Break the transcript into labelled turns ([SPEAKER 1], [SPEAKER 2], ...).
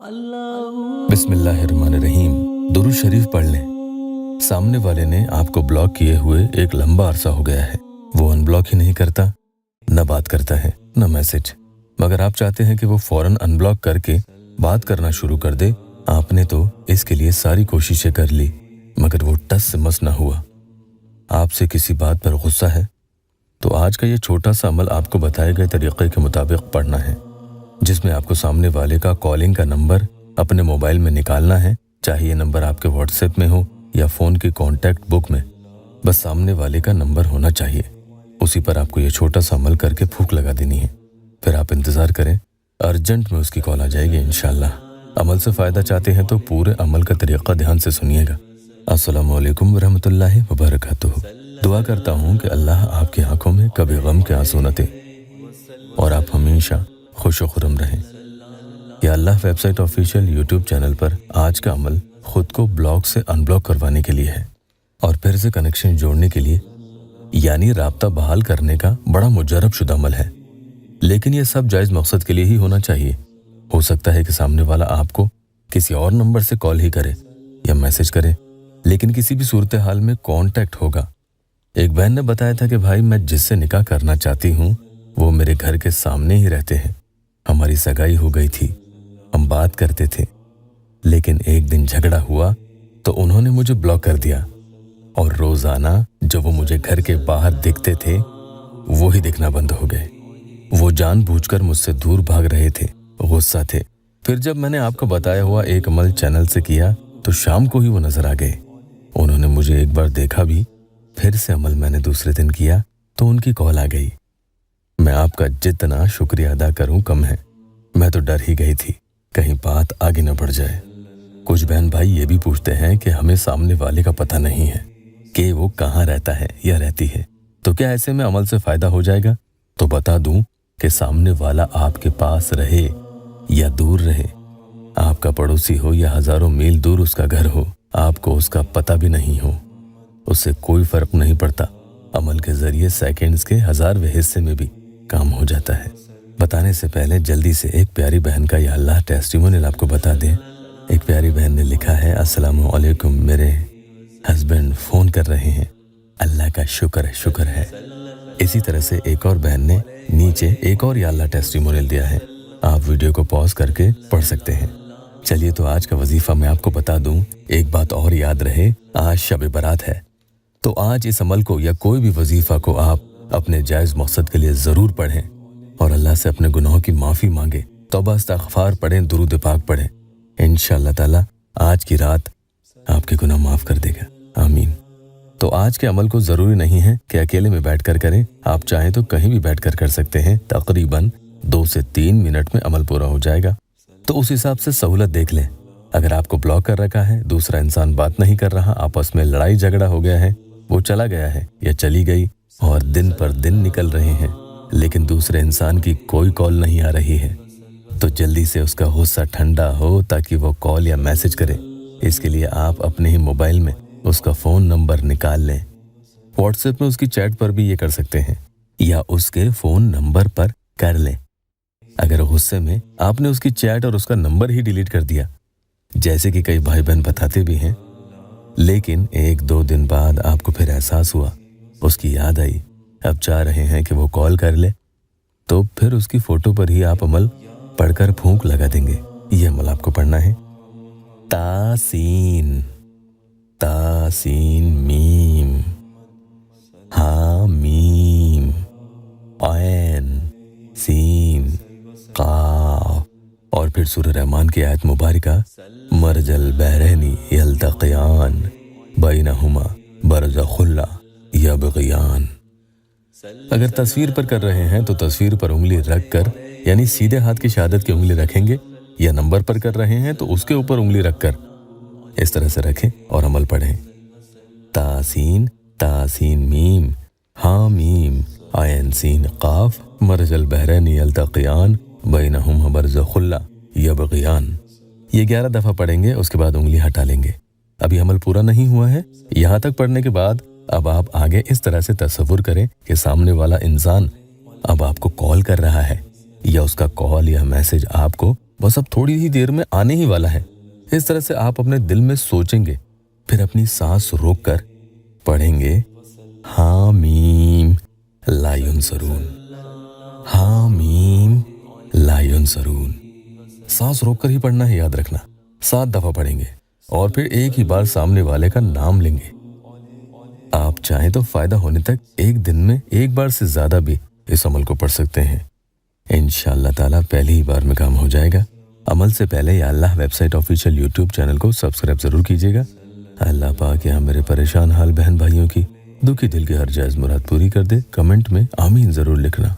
[SPEAKER 1] बिस्मिल्लाहिर्रहमानिर्रहीम। दुरूद शरीफ पढ़ लें। सामने वाले ने आपको ब्लॉक किए हुए एक लंबा अरसा हो गया है। वो अनब्लॉक ही नहीं करता, न बात करता है, न मैसेज। मगर आप चाहते हैं कि वो फौरन अनब्लॉक करके बात करना शुरू कर दे। आपने तो इसके लिए सारी कोशिशें कर ली, मगर वो टस से मस ना हुआ। आपसे किसी बात पर गुस्सा है तो आज का ये छोटा सा अमल आपको बताए गए तरीक़े के मुताबिक पढ़ना है, जिसमें आपको सामने वाले का कॉलिंग का नंबर अपने मोबाइल में निकालना है। चाहे ये नंबर आपके व्हाट्सएप में हो या फ़ोन की कॉन्टैक्ट बुक में, बस सामने वाले का नंबर होना चाहिए। उसी पर आपको ये छोटा सा अमल करके फूंक लगा देनी है। फिर आप इंतज़ार करें, अर्जेंट में उसकी कॉल आ जाएगी इंशाअल्लाह। अमल से फ़ायदा चाहते हैं तो पूरे अमल का तरीक़ा ध्यान से सुनिएगा। अस्सलामु अलैकुम वरहमतुल्लाहि वबरकातुहू। दुआ करता हूँ कि अल्लाह आपकी आंखों में कभी गम के आंसू न दे और आप हमेशा खुश व खुर्रम रहें। या अल्लाह वेबसाइट ऑफिशियल यूट्यूब चैनल पर आज का अमल खुद को ब्लॉक से अनब्लॉक करवाने के लिए है और फिर से कनेक्शन जोड़ने के लिए, यानी राब्ता बहाल करने का बड़ा मुजर्रब शुदा अमल है। लेकिन यह सब जायज़ मकसद के लिए ही होना चाहिए। हो सकता है कि सामने वाला आपको किसी और नंबर से कॉल ही करे या मैसेज करे, लेकिन किसी भी सूरत हाल में कॉन्टैक्ट होगा। एक बहन ने बताया था कि भाई, मैं जिससे निकाह करना चाहती हूँ वो मेरे घर के सामने ही रहते हैं। हमारी सगाई हो गई थी, हम बात करते थे, लेकिन एक दिन झगड़ा हुआ तो उन्होंने मुझे ब्लॉक कर दिया और रोज़ाना जब वो मुझे घर के बाहर दिखते थे वो ही दिखना बंद हो गए। वो जानबूझकर मुझसे दूर भाग रहे थे, गुस्सा थे। फिर जब मैंने आपको बताया हुआ एक अमल चैनल से किया तो शाम को ही वो नजर आ गए। उन्होंने मुझे एक बार देखा भी, फिर से अमल मैंने दूसरे दिन किया तो उनकी कॉल आ गई। मैं आपका जितना शुक्रिया अदा करूं कम है। मैं तो डर ही गई थी कहीं बात आगे न बढ़ जाए। कुछ बहन भाई ये भी पूछते हैं कि हमें सामने वाले का पता नहीं है कि वो कहाँ रहता है या रहती है, तो क्या ऐसे में अमल से फ़ायदा हो जाएगा? तो बता दूं कि सामने वाला आपके पास रहे या दूर रहे, आपका पड़ोसी हो या हज़ारों मील दूर उसका घर हो, आपको उसका पता भी नहीं हो, उससे कोई फ़र्क नहीं पड़ता। अमल के ज़रिए सेकंड्स के 1000वें हिस्से में भी काम हो जाता है। बताने से पहले जल्दी से एक प्यारी बहन का या अल्लाह टेस्टिमोनियल आपको बता दें। एक प्यारी बहन ने लिखा है, अस्सलामु अलैकुम, मेरे हस्बैंड फ़ोन कर रहे हैं, अल्लाह का शुक्र है। इसी तरह से एक और बहन ने नीचे एक और या अल्लाह टेस्टिमोनियल दिया है। आप वीडियो को पॉज करके पढ़ सकते हैं। चलिए तो आज का वजीफ़ा मैं आपको बता दूं। एक बात और याद रहे, आज शब बारात है, तो आज इस अमल को या कोई भी वजीफ़ा को आप अपने जायज़ मकसद के लिए ज़रूर पढ़ें और अल्लाह से अपने गुनाहों की माफ़ी मांगे, तौबा इस्तग़फ़ार पढ़ें, दुरूद पाक पढ़ें। इंशाअल्लाह ताला आज की रात आपके गुनाह माफ़ कर देगा, आमीन। तो आज के अमल को ज़रूरी नहीं है कि अकेले में बैठकर करें, आप चाहें तो कहीं भी बैठकर कर सकते हैं। तकरीबन 2 से 3 मिनट में अमल पूरा हो जाएगा। तो उस हिसाब से सहूलत देख लें। अगर आपको ब्लॉक कर रखा है, दूसरा इंसान बात नहीं कर रहा, आपस में लड़ाई झगड़ा हो गया है, वो चला गया है या चली गई और दिन पर दिन निकल रहे हैं लेकिन दूसरे इंसान की कोई कॉल नहीं आ रही है, तो जल्दी से उसका गुस्सा ठंडा हो ताकि वो कॉल या मैसेज करे। इसके लिए आप अपने ही मोबाइल में उसका फ़ोन नंबर निकाल लें। व्हाट्सएप में उसकी चैट पर भी ये कर सकते हैं या उसके फ़ोन नंबर पर कर लें। अगर गुस्से में आपने उसकी चैट और उसका नंबर ही डिलीट कर दिया, जैसे कि कई भाई बहन बताते भी हैं, लेकिन 1-2 दिन बाद आपको फिर एहसास हुआ, उसकी याद आई, अब चाह रहे हैं कि वो कॉल कर ले, तो फिर उसकी फ़ोटो पर ही आप अमल पढ़कर फूंक लगा देंगे। ये अमल आपको पढ़ना है। तासीन, तासीन मीम, हा मीम, ऐन सीन काफ, और फिर सूरह रहमान की आयत मुबारका, मरजल बहरैनी यल्तक़ियान बैनहुमा बरज़खुल्ला यबग़ियान। अगर तस्वीर पर कर रहे हैं तो तस्वीर पर उंगली रख कर, यानी सीधे हाथ की शहादत की उंगली रखेंगे, या नंबर पर कर रहे हैं तो उसके ऊपर उंगली रखकर इस तरह से रखें और अमल पढ़ें। तासीन, तासीन मीम, हा मीम, आयन सीन काफ, मरजल बहरैनी यल्तक़ियान बैनहुमा बरज़खुल्ला यबग़ियान। ये 11 दफ़ा पढ़ेंगे, उसके बाद उंगली हटा लेंगे। अभी अमल पूरा नहीं हुआ है। यहाँ तक पढ़ने के बाद अब आप आगे इस तरह से तसव्वुर करें कि सामने वाला इंसान अब आपको कॉल कर रहा है या उसका कॉल या मैसेज आपको बस अब थोड़ी ही देर में आने ही वाला है। इस तरह से आप अपने दिल में सोचेंगे, फिर अपनी सांस रोककर पढ़ेंगे हामीम ला युनसरून, हामीम ला युनसरून। सांस रोककर ही पढ़ना है, याद रखना। 7 दफा पढ़ेंगे और फिर एक ही बार सामने वाले का नाम लेंगे। आप चाहें तो फायदा होने तक एक दिन में एक बार से ज्यादा भी इस अमल को पढ़ सकते हैं। इंशाअल्लाह ताला पहली ही बार में काम हो जाएगा। अमल से पहले या अल्लाह वेबसाइट ऑफिशियल यूट्यूब चैनल को सब्सक्राइब जरूर कीजिएगा। अल्लाह पाक यहाँ मेरे परेशान हाल बहन भाइयों की दुखी दिल की हर जायज़ मुराद पूरी कर दे। कमेंट में आमीन जरूर लिखना।